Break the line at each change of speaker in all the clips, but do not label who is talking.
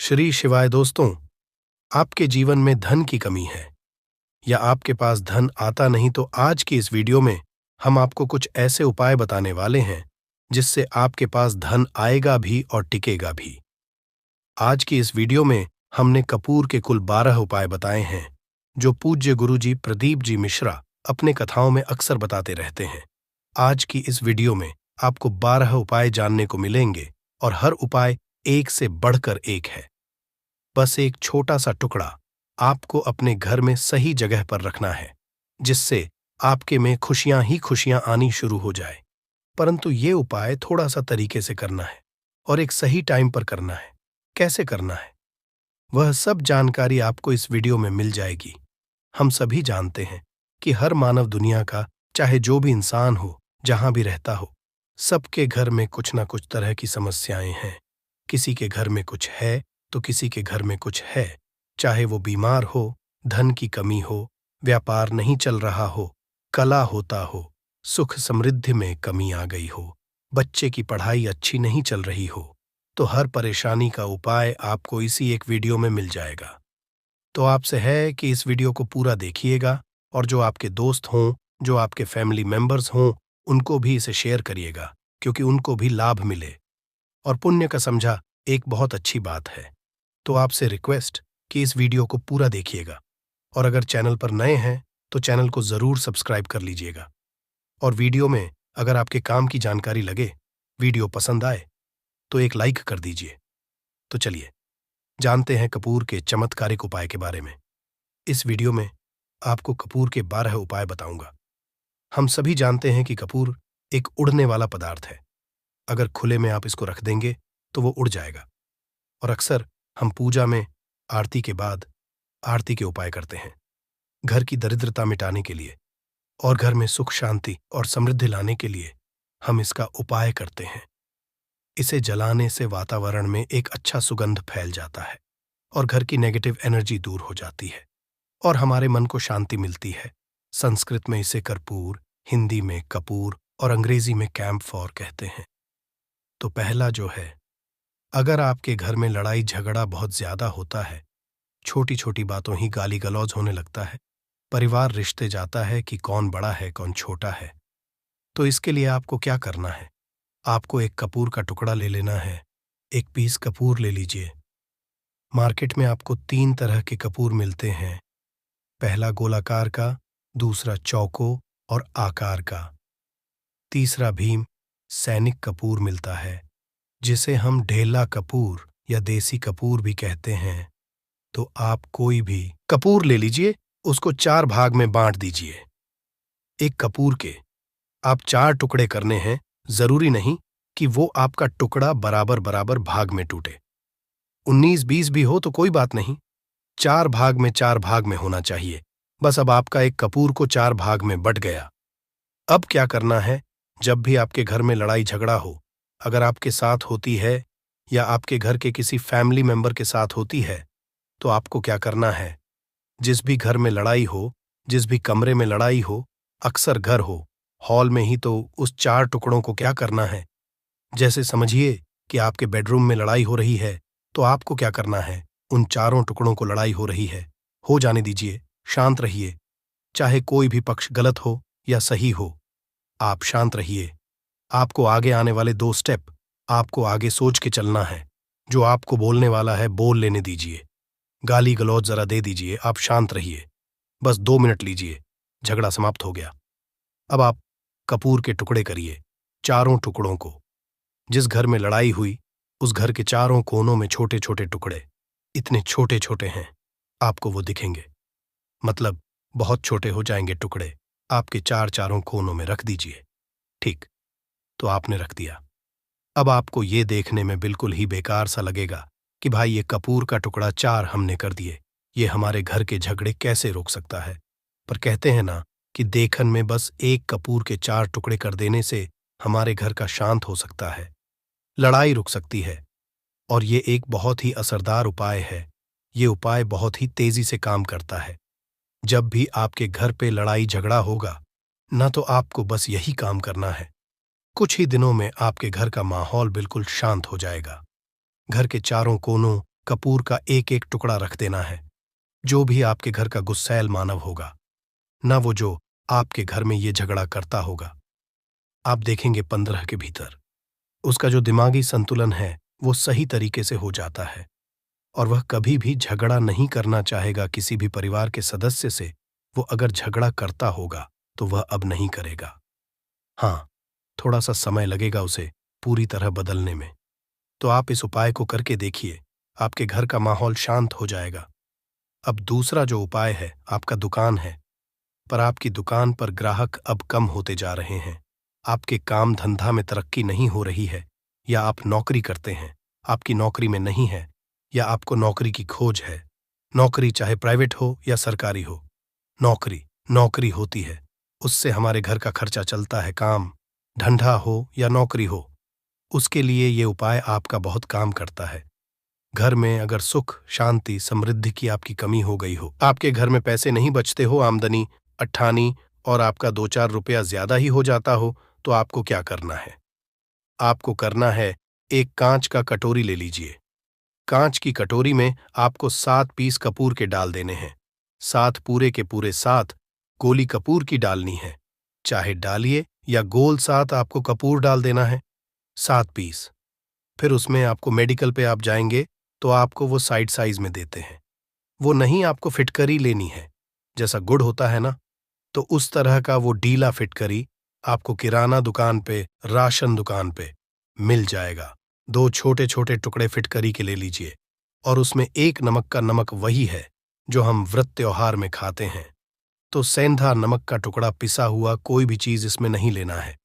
श्री शिवाय दोस्तों, आपके जीवन में धन की कमी है या आपके पास धन आता नहीं तो आज की इस वीडियो में हम आपको कुछ ऐसे उपाय बताने वाले हैं जिससे आपके पास धन आएगा भी और टिकेगा भी। आज की इस वीडियो में हमने कपूर के कुल 12 उपाय बताए हैं जो पूज्य गुरुजी प्रदीप जी मिश्रा अपने कथाओं में अक्सर बताते रहते हैं। आज की इस वीडियो में आपको 12 उपाय जानने को मिलेंगे और हर उपाय एक से बढ़कर एक है। बस एक छोटा सा टुकड़ा आपको अपने घर में सही जगह पर रखना है जिससे आपके में खुशियां ही खुशियां आनी शुरू हो जाए। परंतु ये उपाय थोड़ा सा तरीके से करना है और एक सही टाइम पर करना है। कैसे करना है वह सब जानकारी आपको इस वीडियो में मिल जाएगी। हम सभी जानते हैं कि हर मानव दुनिया का चाहे जो भी इंसान हो, जहां भी रहता हो, सबके घर में कुछ ना कुछ तरह की समस्याएं हैं। किसी के घर में कुछ है तो किसी के घर में कुछ है। चाहे वो बीमार हो, धन की कमी हो, व्यापार नहीं चल रहा हो, कला होता हो, सुख समृद्धि में कमी आ गई हो, बच्चे की पढ़ाई अच्छी नहीं चल रही हो, तो हर परेशानी का उपाय आपको इसी एक वीडियो में मिल जाएगा। तो आपसे है कि इस वीडियो को पूरा देखिएगा और जो आपके दोस्त हों, जो आपके फैमिली मेंबर्स हों, उनको भी इसे शेयर करिएगा क्योंकि उनको भी लाभ मिले। और पुण्य का समझा एक बहुत अच्छी बात है। तो आपसे रिक्वेस्ट कि इस वीडियो को पूरा देखिएगा और अगर चैनल पर नए हैं तो चैनल को जरूर सब्सक्राइब कर लीजिएगा। और वीडियो में अगर आपके काम की जानकारी लगे, वीडियो पसंद आए तो एक लाइक कर दीजिए। तो चलिए जानते हैं कपूर के चमत्कारिक उपाय के बारे में। इस वीडियो में आपको कपूर के 12 उपाय बताऊंगा। हम सभी जानते हैं कि कपूर एक उड़ने वाला पदार्थ है। अगर खुले में आप इसको रख देंगे तो वो उड़ जाएगा। और अक्सर हम पूजा में आरती के बाद आरती के उपाय करते हैं घर की दरिद्रता मिटाने के लिए और घर में सुख शांति और समृद्धि लाने के लिए हम इसका उपाय करते हैं। इसे जलाने से वातावरण में एक अच्छा सुगंध फैल जाता है और घर की नेगेटिव एनर्जी दूर हो जाती है और हमारे मन को शांति मिलती है। संस्कृत में इसे कर्पूर, हिंदी में कपूर और अंग्रेजी में कैम्फोर कहते हैं। तो पहला जो है, अगर आपके घर में लड़ाई झगड़ा बहुत ज्यादा होता है, छोटी छोटी बातों ही गाली गलौज होने लगता है, परिवार रिश्ते जाता है कि कौन बड़ा है कौन छोटा है, तो इसके लिए आपको क्या करना है? आपको एक कपूर का टुकड़ा ले लेना है। एक पीस कपूर ले लीजिए। मार्केट में आपको 3 तरह के कपूर मिलते हैं। पहला गोलाकार का, दूसरा चौको और आकार का, तीसरा भीम सैनिक कपूर मिलता है जिसे हम ढेला कपूर या देसी कपूर भी कहते हैं। तो आप कोई भी कपूर ले लीजिए, उसको 4 भाग में बांट दीजिए। एक कपूर के आप 4 टुकड़े करने हैं। जरूरी नहीं कि वो आपका टुकड़ा बराबर बराबर भाग में टूटे। 19-20 भी हो तो कोई बात नहीं, 4 भाग में 4 भाग में होना चाहिए। बस अब आपका एक कपूर को 4 भाग में बट गया। अब क्या करना है? जब भी आपके घर में लड़ाई झगड़ा हो, अगर आपके साथ होती है या आपके घर के किसी फैमिली मेंबर के साथ होती है, तो आपको क्या करना है? जिस भी घर में लड़ाई हो, जिस भी कमरे में लड़ाई हो, अक्सर घर हो, हॉल में ही, तो उस 4 टुकड़ों को क्या करना है? जैसे समझिए कि आपके बेडरूम में लड़ाई हो रही है, तो आपको क्या करना है? उन चारों टुकड़ों को लड़ाई हो रही है, हो जाने दीजिए, शांत रहिए। चाहे कोई भी पक्ष गलत हो या सही हो, आप शांत रहिए। आपको आगे आने वाले 2 स्टेप आपको आगे सोच के चलना है। जो आपको बोलने वाला है बोल लेने दीजिए, गाली गलौज जरा दे दीजिए, आप शांत रहिए। बस 2 मिनट लीजिए, झगड़ा समाप्त हो गया। अब आप कपूर के टुकड़े करिए, चारों टुकड़ों को। जिस घर में लड़ाई हुई उस घर के चारों कोनों में छोटे छोटे टुकड़े, इतने छोटे छोटे हैं आपको वो दिखेंगे, मतलब बहुत छोटे हो जाएंगे टुकड़े। आपके चारों कोनों में रख दीजिए। ठीक, तो आपने रख दिया। अब आपको ये देखने में बिल्कुल ही बेकार सा लगेगा कि भाई ये कपूर का टुकड़ा 4 हमने कर दिए, ये हमारे घर के झगड़े कैसे रोक सकता है? पर कहते हैं ना कि देखन में बस एक कपूर के 4 टुकड़े कर देने से हमारे घर का शांत हो सकता है, लड़ाई रुक सकती है। और ये एक बहुत ही असरदार उपाय है। ये उपाय बहुत ही तेजी से काम करता है। जब भी आपके घर पे लड़ाई झगड़ा होगा ना, तो आपको बस यही काम करना है। कुछ ही दिनों में आपके घर का माहौल बिल्कुल शांत हो जाएगा। घर के चारों कोनों कपूर का एक एक टुकड़ा रख देना है। जो भी आपके घर का गुस्सैल मानव होगा, ना वो जो आपके घर में ये झगड़ा करता होगा, आप देखेंगे 15 के भीतर उसका जो दिमागी संतुलन है वो सही तरीके से हो जाता है और वह कभी भी झगड़ा नहीं करना चाहेगा किसी भी परिवार के सदस्य से। वो अगर झगड़ा करता होगा तो वह अब नहीं करेगा। हाँ, थोड़ा सा समय लगेगा उसे पूरी तरह बदलने में। तो आप इस उपाय को करके देखिए, आपके घर का माहौल शांत हो जाएगा। अब दूसरा जो उपाय है, आपका दुकान है, पर आपकी दुकान पर ग्राहक अब कम होते जा रहे हैं। आपके काम धंधा में तरक्की नहीं हो रही है, या आप नौकरी करते हैं, आपकी नौकरी में नहीं है, या आपको नौकरी की खोज है। नौकरी चाहे प्राइवेट हो या सरकारी हो, नौकरी नौकरी होती है, उससे हमारे घर का खर्चा चलता है। काम धंधा हो या नौकरी हो, उसके लिए ये उपाय आपका बहुत काम करता है। घर में अगर सुख, शांति, समृद्धि की आपकी कमी हो गई हो, आपके घर में पैसे नहीं बचते हो, आमदनी अट्ठानी और आपका 2-4 रुपया ज्यादा ही हो जाता हो, तो आपको क्या करना है? आपको करना है, एक कांच का कटोरी ले लीजिए। कांच की कटोरी में आपको 7 पीस कपूर के डाल देने हैं। 7 पूरे के पूरे 7 गोली कपूर की डालनी है। चाहे डालिए या गोल 7 आपको कपूर डाल देना है, 7 पीस। फिर उसमें आपको मेडिकल पे आप जाएंगे तो आपको वो साइड साइज में देते हैं। वो नहीं, आपको फिटकरी लेनी है, जैसा गुड़ होता है ना, तो उस तरह का वो डीला फिटकरी आपको किराना दुकान पे, राशन दुकान पे मिल जाएगा। 2 छोटे छोटे टुकड़े फिटकरी के ले लीजिए और उसमें एक नमक का नमक वही है जो हम व्रत त्योहार में खाते हैं। तो सेंधा नमक का टुकड़ा, पिसा हुआ कोई भी चीज इसमें नहीं लेना है।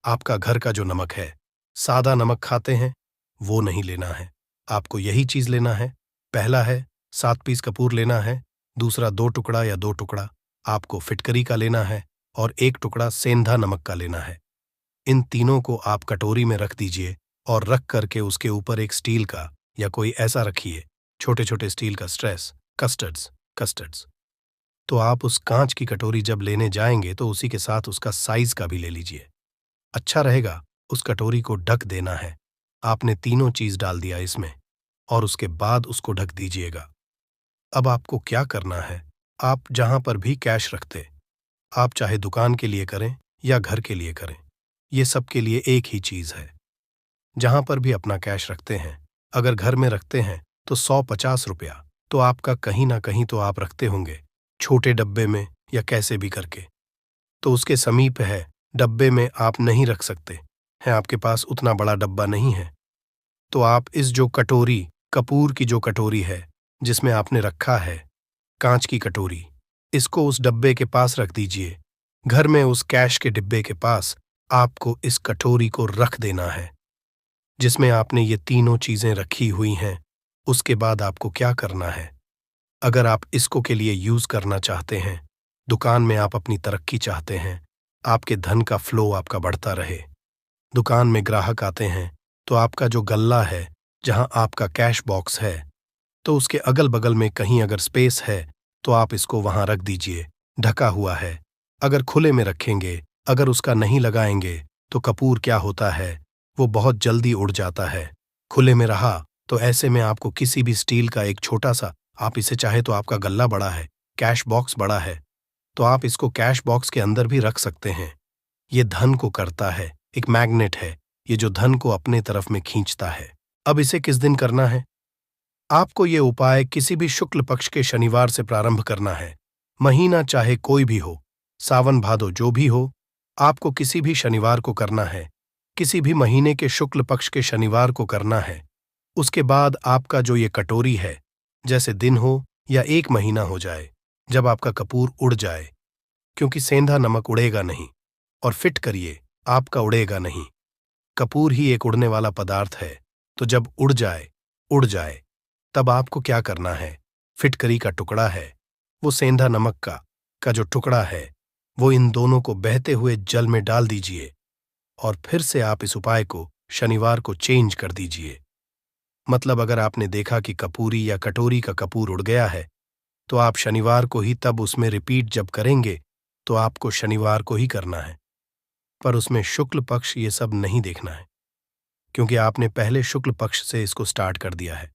आपका घर का जो नमक है, सादा नमक खाते हैं, वो नहीं लेना है। आपको यही चीज लेना है। पहला है 7 पीस कपूर लेना है, दूसरा 2 टुकड़ा या 2 टुकड़ा आपको फिटकरी का लेना है और 1 टुकड़ा सेंधा नमक का लेना है। इन तीनों को आप कटोरी में रख दीजिए और रख करके उसके ऊपर एक स्टील का या कोई ऐसा रखिए, छोटे छोटे स्टील का स्ट्रेस, कस्टर्ड्स। तो आप उस कांच की कटोरी जब लेने जाएंगे तो उसी के साथ उसका साइज का भी ले लीजिए। अच्छा रहेगा, उस कटोरी को ढक देना है। आपने तीनों चीज डाल दिया इसमें और उसके बाद उसको ढक दीजिएगा। अब आपको क्या करना है, आप जहां पर भी कैश रखते, आप चाहे दुकान के लिए करें या घर के लिए करें, ये सब के लिए एक ही चीज है। जहां पर भी अपना कैश रखते हैं, अगर घर में रखते हैं तो 150 रुपया तो आपका कहीं ना कहीं तो आप रखते होंगे, छोटे डब्बे में या कैसे भी करके। तो उसके समीप है, डब्बे में आप नहीं रख सकते हैं, आपके पास उतना बड़ा डब्बा नहीं है, तो आप इस जो कटोरी, कपूर की जो कटोरी है जिसमें आपने रखा है, कांच की कटोरी, इसको उस डब्बे के पास रख दीजिए। घर में उस कैश के डिब्बे के पास आपको इस कटोरी को रख देना है जिसमें आपने ये तीनों चीजें रखी हुई हैं। उसके बाद आपको क्या करना है, अगर आप इसको के लिए यूज करना चाहते हैं, दुकान में आप अपनी तरक्की चाहते हैं, आपके धन का फ्लो आपका बढ़ता रहे, दुकान में ग्राहक आते हैं, तो आपका जो गल्ला है, जहां आपका कैश बॉक्स है, तो उसके अगल बगल में कहीं अगर स्पेस है तो आप इसको वहां रख दीजिए, ढका हुआ है। अगर खुले में रखेंगे, अगर उसका नहीं लगाएंगे, तो कपूर क्या होता है, वो बहुत जल्दी उड़ जाता है। खुले में रहा तो ऐसे में आपको किसी भी स्टील का एक छोटा सा, आप इसे चाहे तो आपका गल्ला बड़ा है, कैश बॉक्स बड़ा है, तो आप इसको कैश बॉक्स के अंदर भी रख सकते हैं। ये धन को करता है, एक मैग्नेट है, ये जो धन को अपने तरफ में खींचता है। अब इसे किस दिन करना है, आपको ये उपाय किसी भी शुक्ल पक्ष के शनिवार से प्रारंभ करना है। महीना चाहे कोई भी हो, सावन भादो जो भी हो, आपको किसी भी शनिवार को करना है, किसी भी महीने के शुक्ल पक्ष के शनिवार को करना है। उसके बाद आपका जो ये कटोरी है, जैसे दिन हो या 1 महीना हो जाए, जब आपका कपूर उड़ जाए, क्योंकि सेंधा नमक उड़ेगा नहीं और फिट करिए, आपका उड़ेगा नहीं। कपूर ही एक उड़ने वाला पदार्थ है, तो जब उड़ जाए, तब आपको क्या करना है, फिटकरी का टुकड़ा है, वो सेंधा नमक का जो टुकड़ा है, वो इन दोनों को बहते हुए जल में डाल दीजिए और फिर से आप इस उपाय को शनिवार को चेंज कर दीजिए। मतलब अगर आपने देखा कि कपूरी या कटोरी का कपूर उड़ गया है, तो आप शनिवार को ही तब उसमें रिपीट जब करेंगे, तो आपको शनिवार को ही करना है। पर उसमें शुक्ल पक्ष ये सब नहीं देखना है, क्योंकि आपने पहले शुक्ल पक्ष से इसको स्टार्ट कर दिया है।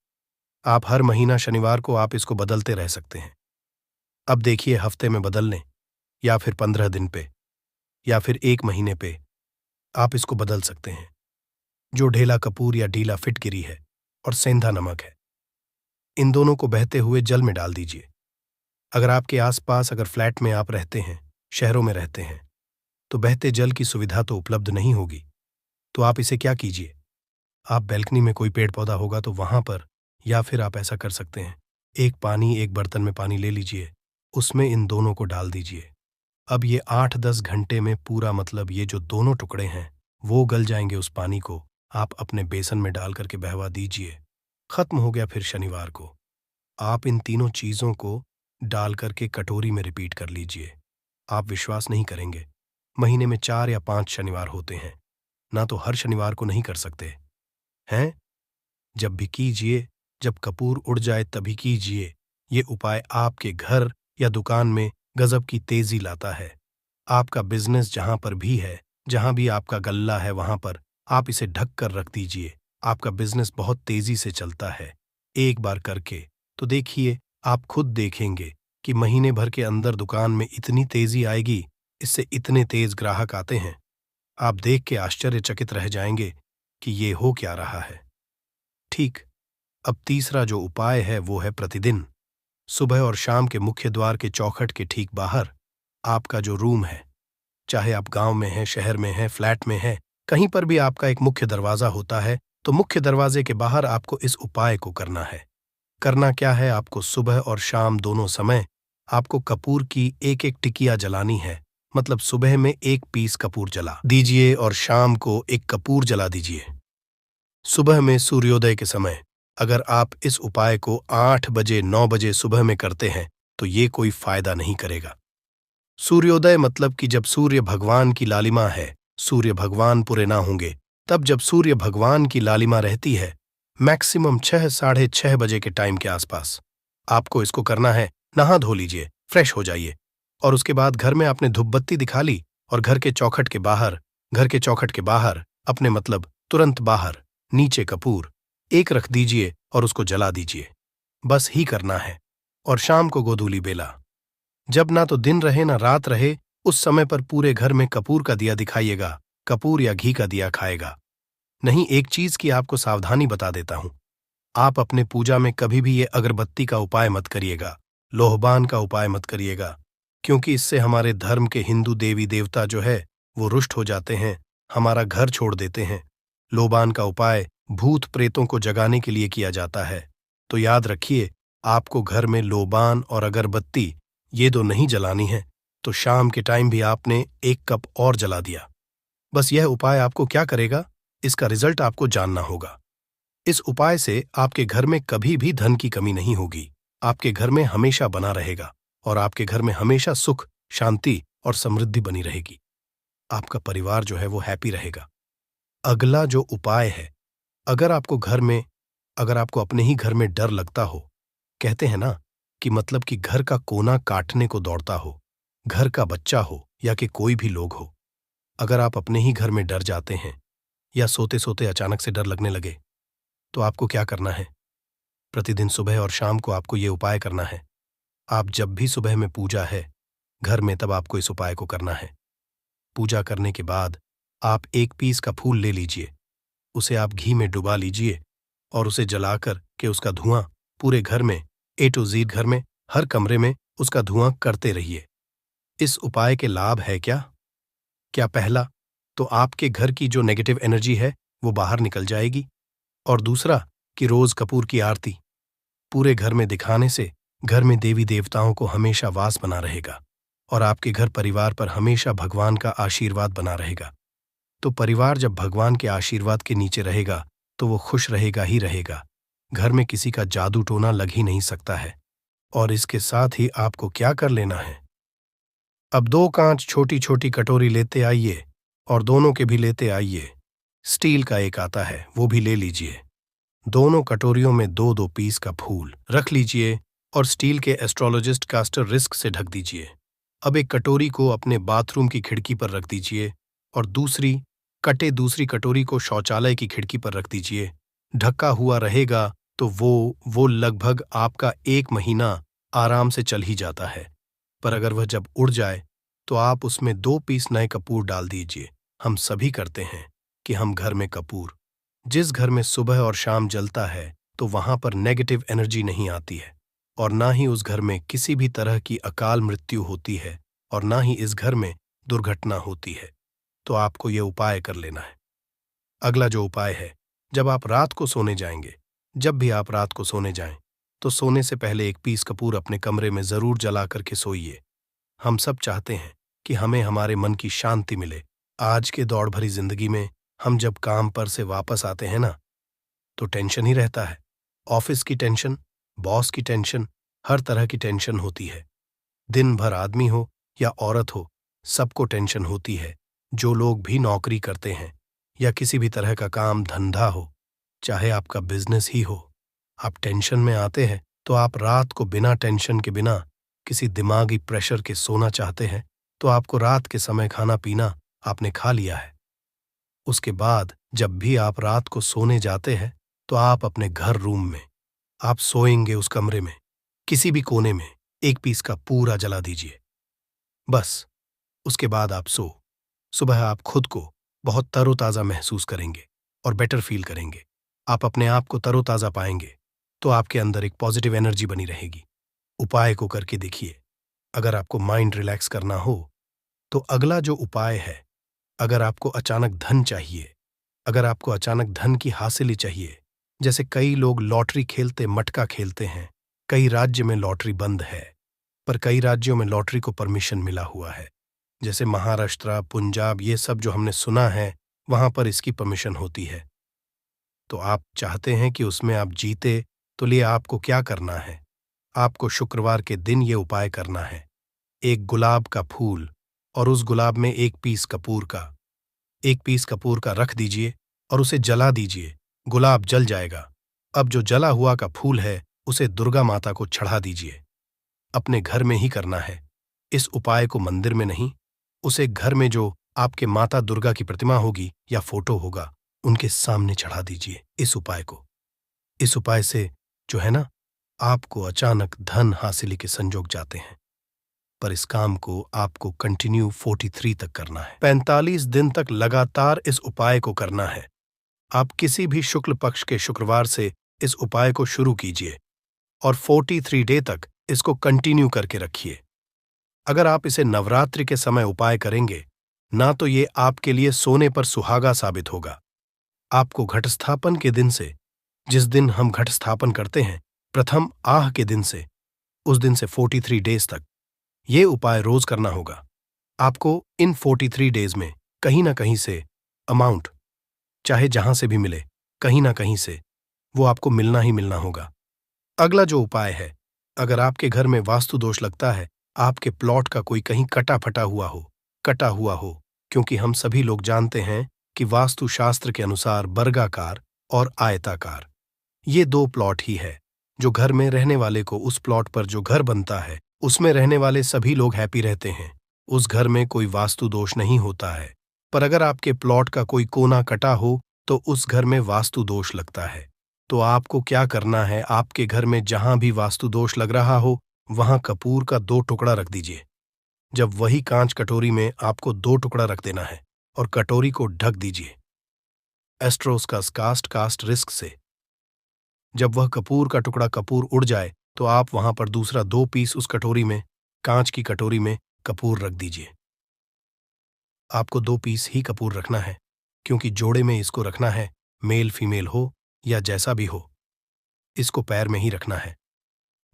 आप हर महीना शनिवार को आप इसको बदलते रह सकते हैं। अब देखिए, हफ्ते में बदल लें, या फिर 15 दिन पे, या फिर 1 महीने पे आप इसको बदल सकते हैं। जो ढेला कपूर या ढीला फिटकिरी है और सेंधा नमक है, इन दोनों को बहते हुए जल में डाल दीजिए। अगर आपके आसपास अगर फ्लैट में आप रहते हैं, शहरों में रहते हैं, तो बहते जल की सुविधा तो उपलब्ध नहीं होगी। तो आप इसे क्या कीजिए, आप बैल्कनी में कोई पेड़ पौधा होगा तो वहां पर, या फिर आप ऐसा कर सकते हैं, एक बर्तन में पानी ले लीजिए, उसमें इन दोनों को डाल दीजिए। अब ये 8-10 घंटे में पूरा, मतलब ये जो दोनों टुकड़े हैं वो गल जाएंगे। उस पानी को आप अपने बेसन में डाल करके बहवा दीजिए। खत्म हो गया। फिर शनिवार को आप इन तीनों चीज़ों को डाल करके कटोरी में रिपीट कर लीजिए। आप विश्वास नहीं करेंगे, महीने में 4 या 5 शनिवार होते हैं, ना तो हर शनिवार को नहीं कर सकते हैं। जब भी कीजिए, जब कपूर उड़ जाए तभी कीजिए। ये उपाय आपके घर या दुकान में गजब की तेजी लाता है। आपका बिजनेस जहां पर भी है, जहां भी आपका गल्ला है, वहां पर आप इसे ढक कर रख दीजिए। आपका बिजनेस बहुत तेजी से चलता है। एक बार करके तो देखिए, आप खुद देखेंगे कि महीने भर के अंदर दुकान में इतनी तेजी आएगी, इससे इतने तेज ग्राहक आते हैं। आप देख के आश्चर्यचकित रह जाएंगे कि ये हो क्या रहा है। ठीक। अब तीसरा जो उपाय है वो है प्रतिदिन सुबह और शाम के मुख्य द्वार के चौखट के ठीक बाहर आपका जो रूम है, चाहे आप गांव में हैं, शहर में हैं, फ्लैट में हैं, कहीं पर भी आपका एक मुख्य दरवाजा होता है, तो मुख्य दरवाजे के बाहर आपको इस उपाय को करना है। करना क्या है, आपको सुबह और शाम दोनों समय आपको कपूर की एक एक टिकिया जलानी है। मतलब सुबह में 1 पीस कपूर जला दीजिए और शाम को 1 कपूर जला दीजिए। सुबह में सूर्योदय के समय अगर आप इस उपाय को 8 बजे 9 बजे सुबह में करते हैं तो ये कोई फायदा नहीं करेगा। सूर्योदय मतलब कि जब सूर्य भगवान की लालिमा है, सूर्य भगवान पूरे ना होंगे, तब जब सूर्य भगवान की लालिमा रहती है, मैक्सिमम 6 साढ़े 6 बजे के टाइम के आसपास आपको इसको करना है। नहा धो लीजिए, फ्रेश हो जाइए, और उसके बाद घर में आपने धूप बत्ती दिखा ली और घर के चौखट के बाहर अपने, मतलब तुरंत बाहर, नीचे कपूर एक रख दीजिए और उसको जला दीजिए। बस ही करना है। और शाम को गोधूली बेला, जब ना तो दिन रहे ना रात रहे, उस समय पर पूरे घर में कपूर का दिया दिखाइएगा। कपूर या घी का दिया खाएगा नहीं। एक चीज की आपको सावधानी बता देता हूं, आप अपने पूजा में कभी भी ये अगरबत्ती का उपाय मत करिएगा, लोहबान का उपाय मत करिएगा, क्योंकि इससे हमारे धर्म के हिंदू देवी देवता जो है वो रुष्ट हो जाते हैं, हमारा घर छोड़ देते हैं। लोबान का उपाय भूत प्रेतों को जगाने के लिए किया जाता है। तो याद रखिए, आपको घर में लोबान और अगरबत्ती ये दो नहीं जलानी है, तो शाम के टाइम भी आपने 1 कप और जला दिया। बस यह उपाय आपको क्या करेगा, इसका रिजल्ट आपको जानना होगा। इस उपाय से आपके घर में कभी भी धन की कमी नहीं होगी, आपके घर में हमेशा बना रहेगा, और आपके घर में हमेशा सुख, शांति और समृद्धि बनी रहेगी। आपका परिवार जो है वो हैप्पी रहेगा। अगला जो उपाय है, अगर आपको अपने ही घर में डर लगता हो, कहते हैं ना कि मतलब कि घर का कोना काटने को दौड़ता हो, घर का बच्चा हो या कि कोई भी लोग हो, अगर आप अपने ही घर में डर जाते हैं या सोते सोते अचानक से डर लगने लगे, तो आपको क्या करना है, प्रतिदिन सुबह और शाम को आपको ये उपाय करना है। आप जब भी सुबह में पूजा है घर में, तब आपको इस उपाय को करना है। पूजा करने के बाद आप 1 पीस का फूल ले लीजिए, उसे आप घी में डुबा लीजिए और उसे जलाकर के उसका धुआं पूरे घर में, A to Z घर में, हर कमरे में उसका धुआं करते रहिए। इस उपाय के लाभ है क्या पहला तो आपके घर की जो नेगेटिव एनर्जी है वो बाहर निकल जाएगी, और दूसरा कि रोज कपूर की आरती पूरे घर में दिखाने से घर में देवी देवताओं को हमेशा वास बना रहेगा, और आपके घर परिवार पर हमेशा भगवान का आशीर्वाद बना रहेगा। तो परिवार जब भगवान के आशीर्वाद के नीचे रहेगा तो वो खुश रहेगा ही रहेगा। घर में किसी का जादू टोना लग ही नहीं सकता है। और इसके साथ ही आपको क्या कर लेना है, अब 2 कांच छोटी छोटी कटोरी लेते आइए, और दोनों के भी लेते आइए। स्टील का एक आता है, वो भी ले लीजिए। दोनों कटोरियों में 2-2 पीस का फूल रख लीजिए और स्टील के एस्ट्रोलॉजिस्ट कास्टर रिस्क से ढक दीजिए। अब एक कटोरी को अपने बाथरूम की खिड़की पर रख दीजिए और दूसरी कटोरी को शौचालय की खिड़की पर रख दीजिए। ढका हुआ रहेगा तो वो लगभग आपका 1 महीना आराम से चल ही जाता है। पर अगर वह जब उड़ जाए तो आप उसमें 2 पीस नए कपूर डाल दीजिए। हम सभी करते हैं कि हम घर में कपूर, जिस घर में सुबह और शाम जलता है तो वहां पर नेगेटिव एनर्जी नहीं आती है, और ना ही उस घर में किसी भी तरह की अकाल मृत्यु होती है, और ना ही इस घर में दुर्घटना होती है। तो आपको ये उपाय कर लेना है। अगला जो उपाय है, जब आप रात को सोने जाएंगे, जब भी आप रात को सोने जाएं, तो सोने से पहले 1 पीस कपूर अपने कमरे में जरूर जला करके सोइए। हम सब चाहते हैं कि हमें हमारे मन की शांति मिले। आज के दौड़ भरी जिंदगी में हम जब काम पर से वापस आते हैं ना, तो टेंशन ही रहता है। ऑफिस की टेंशन, बॉस की टेंशन, हर तरह की टेंशन होती है। दिन भर आदमी हो या औरत हो, सबको टेंशन होती है। जो लोग भी नौकरी करते हैं या किसी भी तरह का काम धंधा हो, चाहे आपका बिजनेस ही हो, आप टेंशन में आते हैं तो आप रात को बिना टेंशन के, बिना किसी दिमागी प्रेशर के सोना चाहते हैं, तो आपको रात के समय खाना पीना आपने खा लिया है। उसके बाद जब भी आप रात को सोने जाते हैं तो आप अपने घर रूम में आप सोएंगे, उस कमरे में किसी भी कोने में 1 पीस का पूरा जला दीजिए। बस उसके बाद आप सुबह आप खुद को बहुत तरोताजा महसूस करेंगे और बेटर फील करेंगे। आप अपने आप को तरोताजा पाएंगे तो आपके अंदर एक पॉजिटिव एनर्जी बनी रहेगी। उपाय को करके देखिए। अगर आपको माइंड रिलैक्स करना हो तो अगला जो उपाय है, अगर आपको अचानक धन चाहिए, अगर आपको अचानक धन की हासिली चाहिए, जैसे कई लोग लॉटरी खेलते, मटका खेलते हैं। कई राज्य में लॉटरी बंद है, पर कई राज्यों में लॉटरी को परमिशन मिला हुआ है। जैसे महाराष्ट्र, पंजाब, ये सब जो हमने सुना है, वहां पर इसकी परमिशन होती है। तो आप चाहते हैं कि उसमें आप जीते, तो लिए आपको क्या करना है? आपको शुक्रवार के दिन ये उपाय करना है। एक गुलाब का फूल और उस गुलाब में 1 पीस कपूर का रख दीजिए और उसे जला दीजिए। गुलाब जल जाएगा। अब जो जला हुआ का फूल है उसे दुर्गा माता को चढ़ा दीजिए। अपने घर में ही करना है। इस उपाय को मंदिर में नहीं, उसे घर में जो आपके माता दुर्गा की प्रतिमा होगी या फोटो होगा, उनके सामने चढ़ा दीजिए इस उपाय को। इस उपाय से जो है ना, आपको अचानक धन हासिल के संजोग जाते हैं। पर इस काम को आपको कंटिन्यू 43 तक करना है। 45 दिन तक लगातार इस उपाय को करना है। आप किसी भी शुक्ल पक्ष के शुक्रवार से इस उपाय को शुरू कीजिए और 43 डे तक इसको कंटिन्यू करके रखिए। अगर आप इसे नवरात्रि के समय उपाय करेंगे ना, तो ये आपके लिए सोने पर सुहागा साबित होगा। आपको घट स्थापन के दिन से, जिस दिन हम घट स्थापन करते हैं, प्रथम आह के दिन से, उस दिन से 43 डेज तक ये उपाय रोज करना होगा। आपको इन 43 डेज में कहीं ना कहीं से अमाउंट, चाहे जहां से भी मिले, कहीं ना कहीं से वो आपको मिलना ही मिलना होगा। अगला जो उपाय है, अगर आपके घर में वास्तु दोष लगता है, आपके प्लॉट का कोई कहीं कटा हुआ हो, क्योंकि हम सभी लोग जानते हैं कि वास्तु शास्त्र के अनुसार वर्गाकार और आयताकार, ये 2 प्लॉट ही है। जो घर में रहने वाले को, उस प्लॉट पर जो घर बनता है, उसमें रहने वाले सभी लोग हैप्पी रहते हैं। उस घर में कोई वास्तु दोष नहीं होता है। पर अगर आपके प्लॉट का कोई कोना कटा हो तो उस घर में वास्तु दोष लगता है। तो आपको क्या करना है, आपके घर में जहां भी वास्तु दोष लग रहा हो, वहां कपूर का 2 टुकड़ा रख दीजिए। जब वही कांच कटोरी में आपको 2 टुकड़ा रख देना है और कटोरी को ढक दीजिए एस्ट्रोस का कास्ट रिस्क से। जब वह कपूर का टुकड़ा कपूर उड़ जाए तो आप वहां पर दूसरा 2 पीस उस कटोरी में, कांच की कटोरी में कपूर रख दीजिए। आपको 2 पीस ही कपूर रखना है, क्योंकि जोड़े में इसको रखना है, मेल फीमेल हो या जैसा भी हो, इसको पैर में ही रखना है।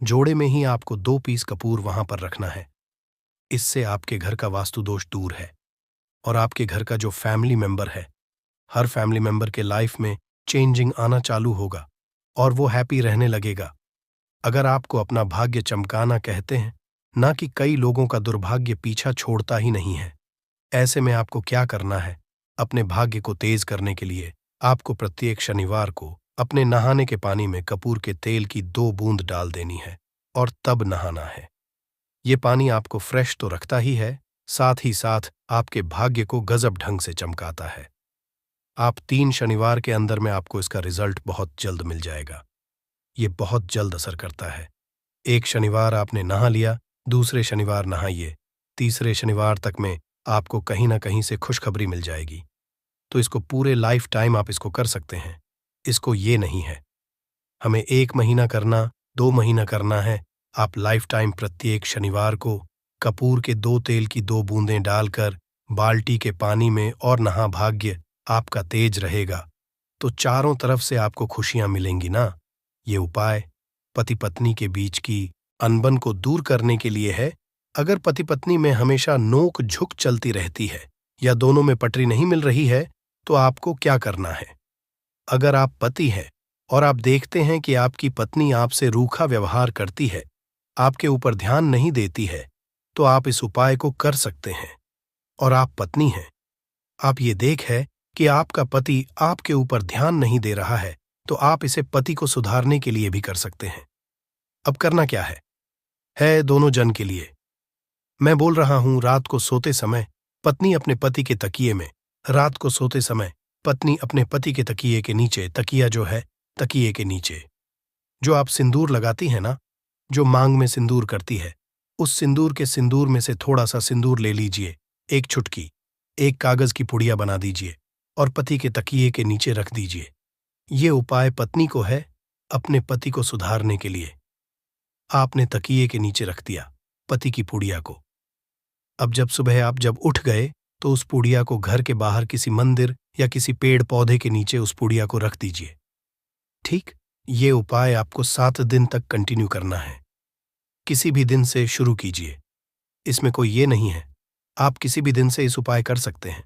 जोड़े में ही आपको 2 पीस कपूर वहां पर रखना है। इससे आपके घर का वास्तु दोष दूर है और आपके घर का जो फैमिली मेंबर है, हर फैमिली मेंबर के लाइफ में चेंजिंग आना चालू होगा और वो हैप्पी रहने लगेगा। अगर आपको अपना भाग्य चमकाना कहते हैं ना, कि कई लोगों का दुर्भाग्य पीछा छोड़ता ही नहीं है। ऐसे में आपको क्या करना है, अपने भाग्य को तेज करने के लिए आपको प्रत्येक शनिवार को अपने नहाने के पानी में कपूर के तेल की 2 बूंद डाल देनी है और तब नहाना है। ये पानी आपको फ्रेश तो रखता ही है, साथ ही साथ आपके भाग्य को गजब ढंग से चमकाता है। आप 3 शनिवार के अंदर में आपको इसका रिजल्ट बहुत जल्द मिल जाएगा। ये बहुत जल्द असर करता है। एक शनिवार आपने नहा लिया, दूसरे शनिवार नहाइए, तीसरे शनिवार तक में आपको कहीं ना कहीं से खुशखबरी मिल जाएगी। तो इसको पूरे लाइफ टाइम आप इसको कर सकते हैं। इसको ये नहीं है हमें 1 महीना करना, 2 महीना करना है। आप लाइफ टाइम प्रत्येक शनिवार को कपूर के 2 तेल की 2 बूंदें डालकर बाल्टी के पानी में और नहा भाग्य आपका तेज रहेगा, तो चारों तरफ से आपको खुशियां मिलेंगी ना। ये उपाय पति पत्नी के बीच की अनबन को दूर करने के लिए है। अगर पति पत्नी में हमेशा नोक झुक चलती रहती है या दोनों में पटरी नहीं मिल रही है, तो आपको क्या करना है? अगर आप पति हैं और आप देखते हैं कि आपकी पत्नी आपसे रूखा व्यवहार करती है, आपके ऊपर ध्यान नहीं देती है, तो आप इस उपाय को कर सकते हैं। और आप पत्नी हैं, आप ये देख है कि आपका पति आपके ऊपर ध्यान नहीं दे रहा है, तो आप इसे पति को सुधारने के लिए भी कर सकते हैं। अब करना क्या है दोनों जन के लिए। मैं बोल रहा हूं, रात को सोते समय पत्नी अपने पति के तकिए में, रात को सोते समय पत्नी अपने पति के तकिए के नीचे, तकिया जो है तकिए के नीचे, जो आप सिंदूर लगाती है ना, जो मांग में सिंदूर करती है, उस सिंदूर के सिंदूर में से थोड़ा सा सिंदूर ले लीजिए, एक चुटकी, एक कागज की पुड़िया बना दीजिए और पति के तकिए के नीचे रख दीजिए। ये उपाय पत्नी को है अपने पति को सुधारने के लिए। आपने तकिए के नीचे रख दिया पति की पुड़िया को। अब जब सुबह आप जब उठ गए, तो उस पुड़िया को घर के बाहर किसी मंदिर या किसी पेड़ पौधे के नीचे उस पुड़िया को रख दीजिए। ठीक, ये उपाय आपको 7 दिन तक कंटिन्यू करना है। किसी भी दिन से शुरू कीजिए, इसमें कोई ये नहीं है, आप किसी भी दिन से इस उपाय कर सकते हैं।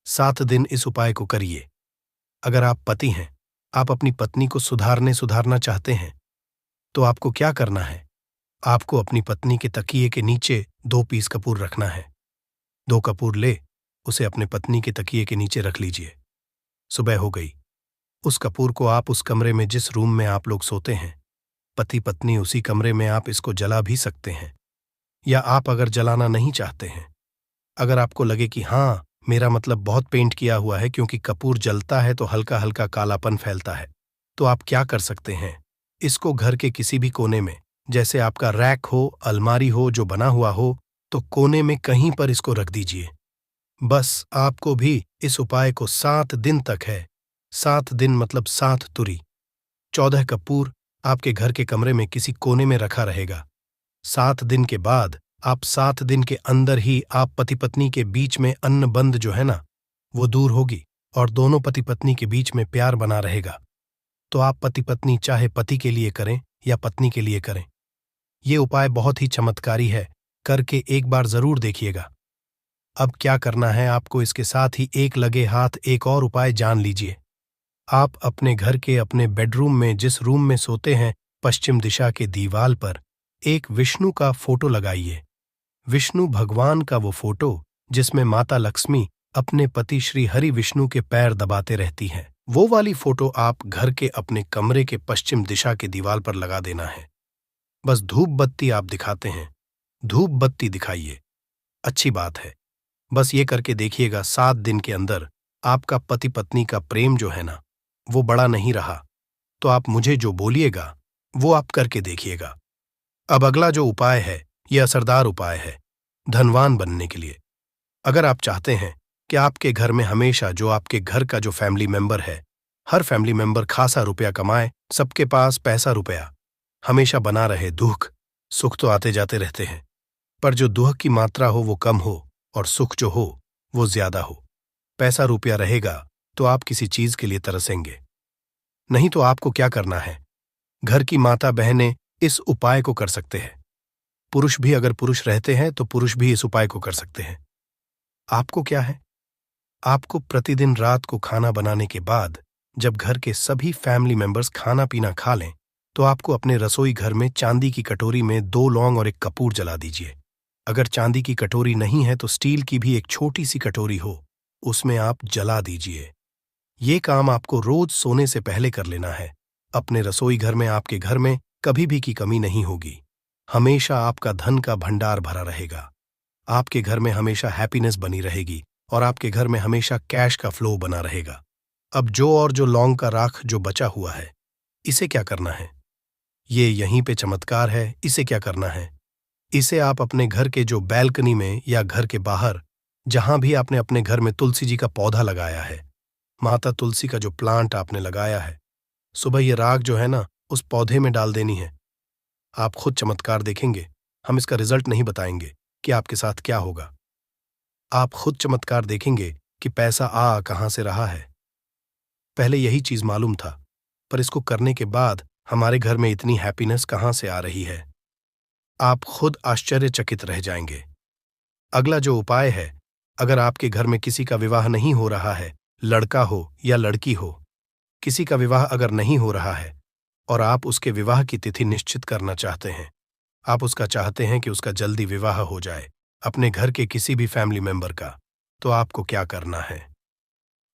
7 दिन इस उपाय को करिए। अगर आप पति हैं, आप अपनी पत्नी को सुधारना चाहते हैं, तो आपको क्या करना है? आपको अपनी पत्नी के तकिए के नीचे 2 पीस कपूर रखना है। 2 कपूर ले, उसे अपने पत्नी के तकिए के नीचे रख लीजिए। सुबह हो गई, उस कपूर को आप उस कमरे में, जिस रूम में आप लोग सोते हैं, पति पत्नी उसी कमरे में आप इसको जला भी सकते हैं। या आप अगर जलाना नहीं चाहते हैं, अगर आपको लगे कि हाँ, मेरा मतलब बहुत पेंट किया हुआ है, क्योंकि कपूर जलता है तो हल्का हल्का कालापन फैलता है, तो आप क्या कर सकते हैं? इसको घर के किसी भी कोने में, जैसे आपका रैक हो, अलमारी हो जो बना हुआ हो, तो कोने में कहीं पर इसको रख दीजिए। बस आपको भी इस उपाय को 7 दिन तक है। 7 दिन मतलब 7 तुरी। 14 कपूर आपके घर के कमरे में किसी कोने में रखा रहेगा। 7 दिन के बाद, आप 7 दिन के अंदर ही आप पति पत्नी के बीच में अन्न बंद जो है ना, वो दूर होगी और दोनों पति पत्नी के बीच में प्यार बना रहेगा। तो आप पति पत्नी चाहे पति के लिए करें या पत्नी के लिए करें, ये उपाय बहुत ही चमत्कारी है, करके एक बार जरूर देखिएगा। अब क्या करना है आपको, इसके साथ ही एक लगे हाथ एक और उपाय जान लीजिए। आप अपने घर के अपने बेडरूम में, जिस रूम में सोते हैं, पश्चिम दिशा के दीवाल पर एक विष्णु का फोटो लगाइए। विष्णु भगवान का वो फोटो जिसमें माता लक्ष्मी अपने पति श्री हरि विष्णु के पैर दबाते रहती हैं, वो वाली फोटो आप घर के अपने कमरे के पश्चिम दिशा के दीवार पर लगा देना है। बस धूप बत्ती आप दिखाते हैं, धूप बत्ती दिखाइए, अच्छी बात है। बस ये करके देखिएगा, 7 दिन के अंदर आपका पति पत्नी का प्रेम जो है ना, वो बड़ा नहीं रहा, तो आप मुझे जो बोलिएगा वो आप करके देखिएगा। अब अगला जो उपाय है, ये असरदार उपाय है धनवान बनने के लिए। अगर आप चाहते हैं कि आपके घर में हमेशा, जो आपके घर का जो फैमिली मेंबर है, हर फैमिली मेंबर खासा रुपया कमाए, सबके पास पैसा रुपया हमेशा बना रहे, दुख सुख तो आते जाते रहते हैं, पर जो दुख की मात्रा हो वो कम हो और सुख जो हो वो ज्यादा हो। पैसा रुपया रहेगा तो आप किसी चीज के लिए तरसेंगे, नहीं तो आपको क्या करना है, घर की माता बहनें इस उपाय को कर सकते हैं। पुरुष भी, अगर पुरुष रहते हैं तो पुरुष भी इस उपाय को कर सकते हैं। आपको क्या है, आपको प्रतिदिन रात को खाना बनाने के बाद, जब घर के सभी फैमिली मेंबर्स खाना पीना खा लें, तो आपको अपने रसोई घर में चांदी की कटोरी में 2 लौंग और 1 कपूर जला दीजिए। अगर चांदी की कटोरी नहीं है तो स्टील की भी एक छोटी सी कटोरी हो, उसमें आप जला दीजिए। ये काम आपको रोज सोने से पहले कर लेना है। अपने रसोई घर में, आपके घर में कभी भी की कमी नहीं होगी। हमेशा आपका धन का भंडार भरा रहेगा। आपके घर में हमेशा हैप्पीनेस बनी रहेगी और आपके घर में हमेशा कैश का फ्लो बना रहेगा। अब जो लौंग का राख जो बचा हुआ है, इसे क्या करना है, ये यहीं पे चमत्कार है। इसे क्या करना है? इसे आप अपने घर के जो बैल्कनी में या घर के बाहर, जहां भी आपने अपने घर में तुलसी जी का पौधा लगाया है, माता तुलसी का जो प्लांट आपने लगाया है, सुबह ये राख जो है ना, उस पौधे में डाल देनी है। आप खुद चमत्कार देखेंगे। हम इसका रिजल्ट नहीं बताएंगे कि आपके साथ क्या होगा। आप खुद चमत्कार देखेंगे कि पैसा आ कहां से रहा है। पहले यही चीज मालूम था, पर इसको करने के बाद हमारे घर में इतनी हैप्पीनेस कहां से आ रही है, आप खुद आश्चर्यचकित रह जाएंगे। अगला जो उपाय है, अगर आपके घर में किसी का विवाह नहीं हो रहा है, लड़का हो या लड़की हो, किसी का विवाह अगर नहीं हो रहा है और आप उसके विवाह की तिथि निश्चित करना चाहते हैं, आप उसका चाहते हैं कि उसका जल्दी विवाह हो जाए अपने घर के किसी भी फैमिली मेंबर का, तो आपको क्या करना है?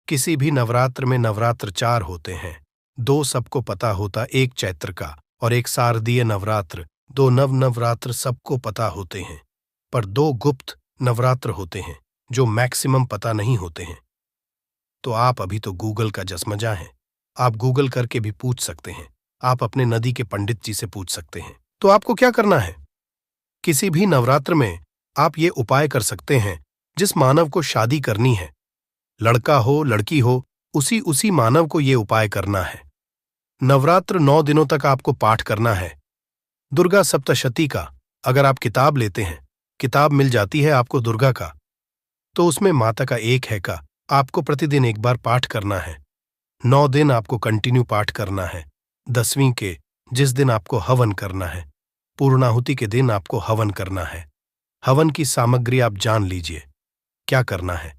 किसी भी नवरात्र में नवरात्र 4 होते हैं। 2 सबको पता होता, एक चैत्र का और एक शारदीय नवरात्र। 2 नवरात्र सबको पता होते हैं, पर 2 गुप्त नवरात्र होते हैं जो मैक्सिमम पता नहीं होते हैं। तो आप अभी तो गूगल का जसमजा हैं। आप गूगल करके भी पूछ सकते हैं। आप अपने नदी के पंडित जी से पूछ सकते हैं। तो आपको क्या करना है? किसी भी नवरात्र में आप ये उपाय कर सकते हैं। जिस मानव को शादी करनी है, लड़का हो लड़की हो, उसी मानव को ये उपाय करना है। नवरात्र 9 दिनों तक आपको पाठ करना है दुर्गा सप्तशती का। अगर आप किताब लेते हैं, किताब मिल जाती है आपको दुर्गा का, तो उसमें माता का एक है का आपको प्रतिदिन एक बार पाठ करना है। 9 दिन आपको कंटिन्यू पाठ करना है। 10वीं के जिस दिन आपको हवन करना है, पूर्णाहुति के दिन आपको हवन करना है। हवन की सामग्री आप जान लीजिए क्या करना है।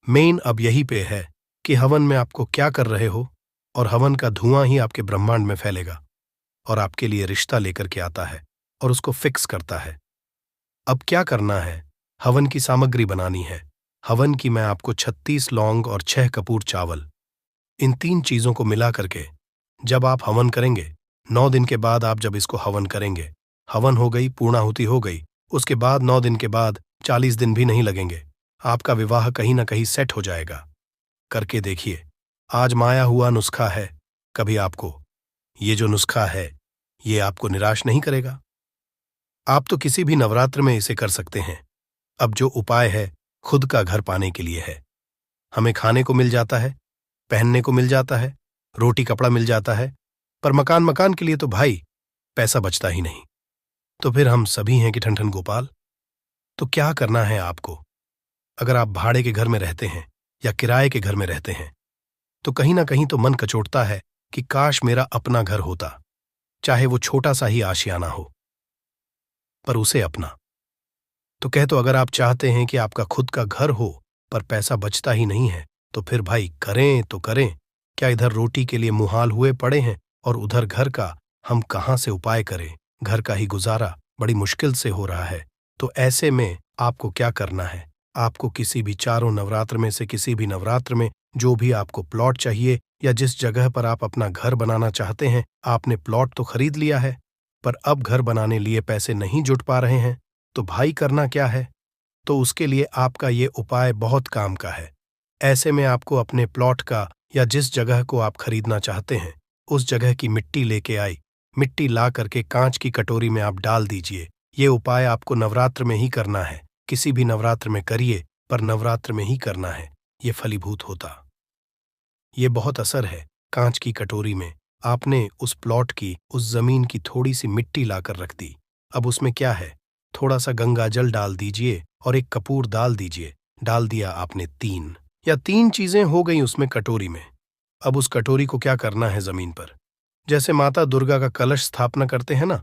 मेन अब यही पे है कि हवन में आपको क्या कर रहे हो, और हवन का धुआं ही आपके ब्रह्मांड में फैलेगा और आपके लिए रिश्ता लेकर के आता है और उसको फिक्स करता है। अब क्या करना है? हवन की सामग्री बनानी है। हवन की मैं आपको 36 लौंग और 6 कपूर चावल, इन 3 चीजों को मिला करके जब आप हवन करेंगे, 9 दिन के बाद आप जब इसको हवन करेंगे, हवन हो गई, पूर्णाहुति हो गई, उसके बाद 9 दिन के बाद 40 दिन भी नहीं लगेंगे, आपका विवाह कहीं ना कहीं सेट हो जाएगा। करके देखिए, आजमाया हुआ नुस्खा है। कभी आपको ये जो नुस्खा है, ये आपको निराश नहीं करेगा। आप तो किसी भी नवरात्र में इसे कर सकते हैं। अब जो उपाय है, खुद का घर पाने के लिए है। हमें खाने को मिल जाता है, पहनने को मिल जाता है, रोटी कपड़ा मिल जाता है, पर मकान के लिए तो भाई पैसा बचता ही नहीं। तो फिर हम सभी हैं कि ठन गोपाल। तो क्या करना है आपको? अगर आप भाड़े के घर में रहते हैं या किराए के घर में रहते हैं, तो कहीं ना कहीं तो मन कचोटता है कि काश मेरा अपना घर होता, चाहे वो छोटा सा ही आशियाना हो, पर उसे अपना। तो अगर आप चाहते हैं कि आपका खुद का घर हो पर पैसा बचता ही नहीं है, तो फिर भाई करें तो करें। क्या इधर रोटी के लिए मुहाल हुए पड़े हैं और उधर घर का हम कहां से उपाय करें? घर का ही गुजारा बड़ी मुश्किल से हो रहा है। तो ऐसे में आपको क्या करना है? आपको किसी भी 4 नवरात्र में से किसी भी नवरात्र में जो भी आपको प्लॉट चाहिए या जिस जगह पर आप अपना घर बनाना चाहते हैं, आपने प्लॉट तो खरीद लिया है, पर अब घर बनाने लिए पैसे नहीं जुट पा रहे हैं, तो भाई करना क्या है? तो उसके लिए आपका ये उपाय बहुत काम का है। ऐसे में आपको अपने प्लॉट का या जिस जगह को आप खरीदना चाहते हैं, उस जगह की मिट्टी लेके आई, मिट्टी ला करके कांच की कटोरी में आप डाल दीजिए। ये उपाय आपको नवरात्र में ही करना है। किसी भी नवरात्र में करिए, पर नवरात्र में ही करना है, ये फलीभूत होता। ये बहुत असर है। कांच की कटोरी में आपने उस प्लॉट की, उस जमीन की थोड़ी सी मिट्टी लाकर रख दी। अब उसमें क्या है, थोड़ा सा गंगा जल डाल दीजिए और एक कपूर डाल दीजिए। डाल दिया आपने 3 चीजें हो गई उसमें कटोरी में। अब उस कटोरी को क्या करना है, जमीन पर जैसे माता दुर्गा का कलश स्थापना करते हैं ना,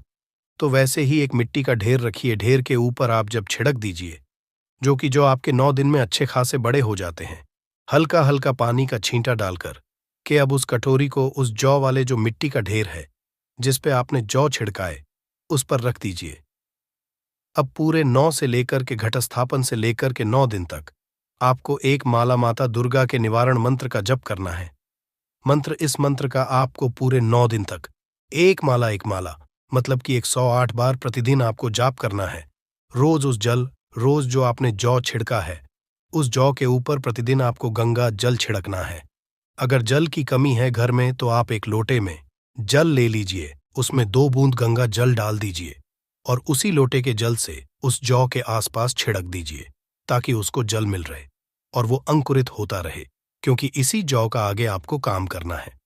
तो वैसे ही एक मिट्टी का ढेर रखिए। ढेर के ऊपर आप जब छिड़क दीजिए, जो आपके 9 दिन में अच्छे खासे बड़े हो जाते हैं, हल्का हल्का पानी का छींटा डालकर के अब उस कटोरी को उस जौ वाले जो मिट्टी का ढेर है जिस पे आपने जौ छिड़काए, उस पर रख दीजिए। अब पूरे 9 से लेकर के घटस्थापन से लेकर के 9 दिन तक आपको एक माला माता दुर्गा के निवारण मंत्र का जप करना है। इस मंत्र का आपको पूरे 9 दिन तक एक माला मतलब कि 108 बार प्रतिदिन आपको जाप करना है। रोज जो आपने जौ छिड़का है, उस जौ के ऊपर प्रतिदिन आपको गंगा जल छिड़कना है। अगर जल की कमी है घर में, तो आप एक लोटे में जल ले लीजिए उसमें 2 बूंद गंगा जल डाल दीजिए और उसी लोटे के जल से उस जौ के आसपास छिड़क दीजिए ताकि उसको जल मिल रहे और वो अंकुरित होता रहे, क्योंकि इसी जौ का आगे आपको काम करना है।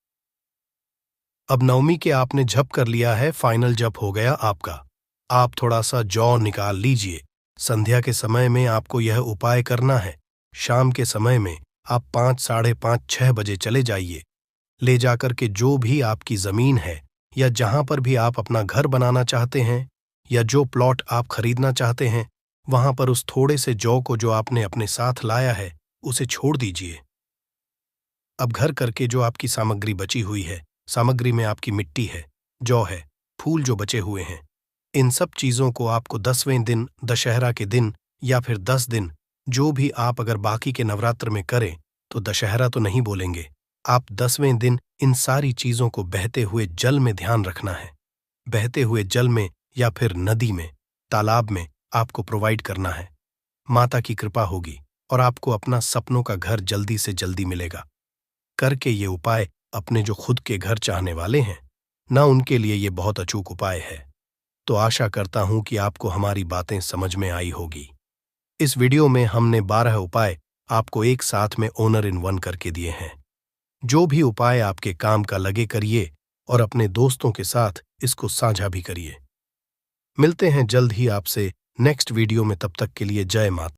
अब नवमी के आपने जप कर लिया है, फाइनल जप हो गया आपका। आप थोड़ा सा जौ निकाल लीजिए। संध्या के समय में आपको यह उपाय करना है। शाम के समय में आप 5, साढ़े 5, 6 बजे चले जाइए। ले जाकर के जो भी आपकी जमीन है या जहां पर भी आप अपना घर बनाना चाहते हैं या जो प्लॉट आप खरीदना चाहते हैं, वहां पर उस थोड़े से जौ को जो आपने अपने साथ लाया है उसे छोड़ दीजिए। अब घर करके जो आपकी सामग्री बची हुई है, सामग्री में आपकी मिट्टी है, जौ है, फूल जो बचे हुए हैं, इन सब चीजों को आपको 10वें दिन, दशहरा के दिन या फिर 10 दिन, जो भी आप अगर बाकी के नवरात्र में करें तो दशहरा तो नहीं बोलेंगे, आप 10वें दिन इन सारी चीजों को बहते हुए जल में ध्यान रखना है। बहते हुए जल में या फिर नदी में, तालाब में आपको प्रोवाइड करना है। माता की कृपा होगी और आपको अपना सपनों का घर जल्दी से जल्दी मिलेगा। करके ये उपाय अपने जो खुद के घर चाहने वाले हैं ना, उनके लिए ये बहुत अचूक उपाय है। तो आशा करता हूं कि आपको हमारी बातें समझ में आई होगी। इस वीडियो में हमने 12 उपाय आपको एक साथ में ओनर इन वन करके दिए हैं। जो भी उपाय आपके काम का लगे करिए और अपने दोस्तों के साथ इसको साझा भी करिए। मिलते हैं जल्द ही आपसे नेक्स्ट वीडियो में, तब तक के लिए जय माता।